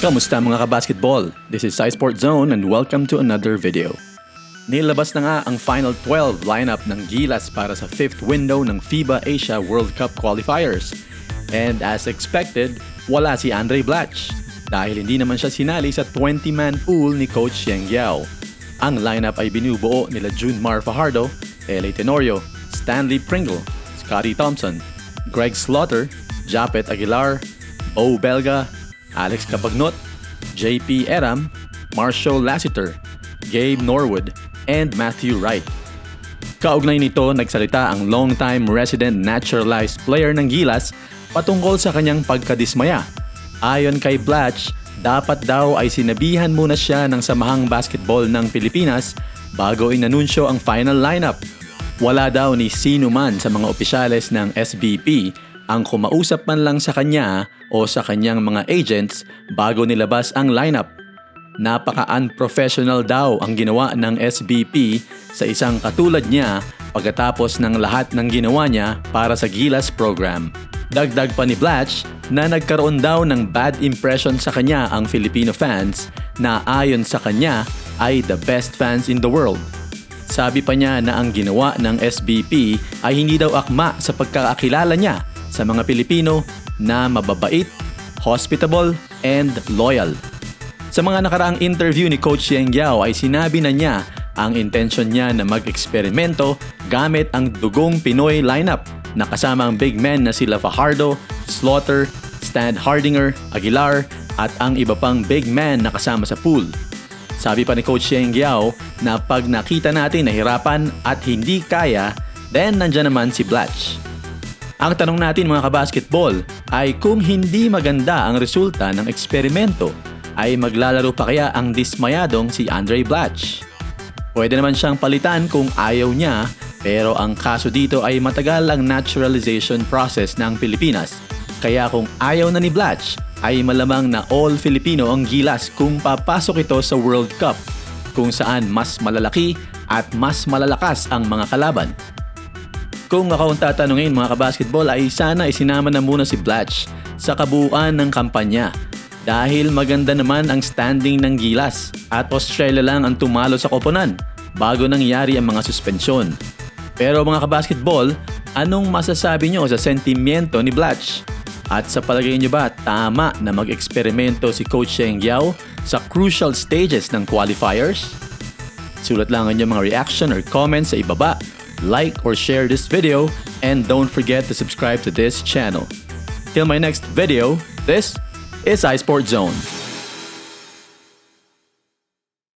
Kamusta mga kabasketball? This is SciSport Zone and welcome to another video. Nilabas na nga ang Final 12 lineup ng Gilas para sa 5th window ng FIBA Asia World Cup qualifiers. And as expected, wala si Andre Blatch dahil hindi naman siya sinali sa 20-man pool ni Coach Yeng Guiao. Ang lineup ay binubuo nila Junmar Fajardo, L.A. Tenorio, Stanley Pringle, Scotty Thompson, Greg Slaughter, Japet Aguilar, Bo Belga, Alex Cabagnot, JP Eram, Marshall Lassiter, Gabe Norwood, and Matthew Wright. Kaugnay nito, nagsalita ang long-time resident naturalized player ng Gilas patungkol sa kanyang pagkadismaya. Ayon kay Blatch, dapat daw ay sinabihan muna siya ng Samahang Basketball ng Pilipinas bago inanunsyo ang final lineup. Wala daw ni sino man sa mga opisyales ng SBP ang kumausap man lang sa kanya o sa kanyang mga agents bago nilabas ang lineup. Napaka-unprofessional daw ang ginawa ng SBP sa isang katulad niya pagkatapos ng lahat ng ginawa niya para sa Gilas program. Dagdag pa ni Blatch na nagkaroon daw ng bad impression sa kanya ang Filipino fans na ayon sa kanya ay the best fans in the world. Sabi pa niya na ang ginawa ng SBP ay hindi daw akma sa pagkakakilala niya sa mga Pilipino na mababait, hospitable, and loyal. Sa mga nakaraang interview ni Coach Yeng Guiao ay sinabi na niya ang intensyon niya na mag-eksperimento gamit ang dugong Pinoy lineup na kasama ang big men na sila Fajardo, Slaughter, Stan Hardinger, Aguilar at ang iba pang big men na kasama sa pool. Sabi pa ni Coach Yeng Guiao na pag nakita natin na hirapan at hindi kaya, then nandyan naman si Blatch. Ang tanong natin mga kabasketball ay kung hindi maganda ang resulta ng eksperimento, ay maglalaro pa kaya ang dismayadong si Andre Blatch? Pwede naman siyang palitan kung ayaw niya, pero ang kaso dito ay matagal ang naturalization process ng Pilipinas. Kaya kung ayaw na ni Blatch, ay malamang na all Filipino ang Gilas kung papasok ito sa World Cup, kung saan mas malalaki at mas malalakas ang mga kalaban. Kung akong tatanungin mga kabasketball ay sana isinama na muna si Blatch sa kabuuan ng kampanya dahil maganda naman ang standing ng Gilas at Australia lang ang tumalo sa koponan bago nangyari ang mga suspensyon. Pero mga kabasketball, anong masasabi nyo sa sentimiento ni Blatch? At sa palagay nyo ba tama na mag-eksperimento si Coach Yeng Guiao sa crucial stages ng qualifiers? Sulat lang ang inyong mga reaction or comments sa ibaba. Like or share this video and don't forget to subscribe to this channel. Till my next video, this is iSport Zone.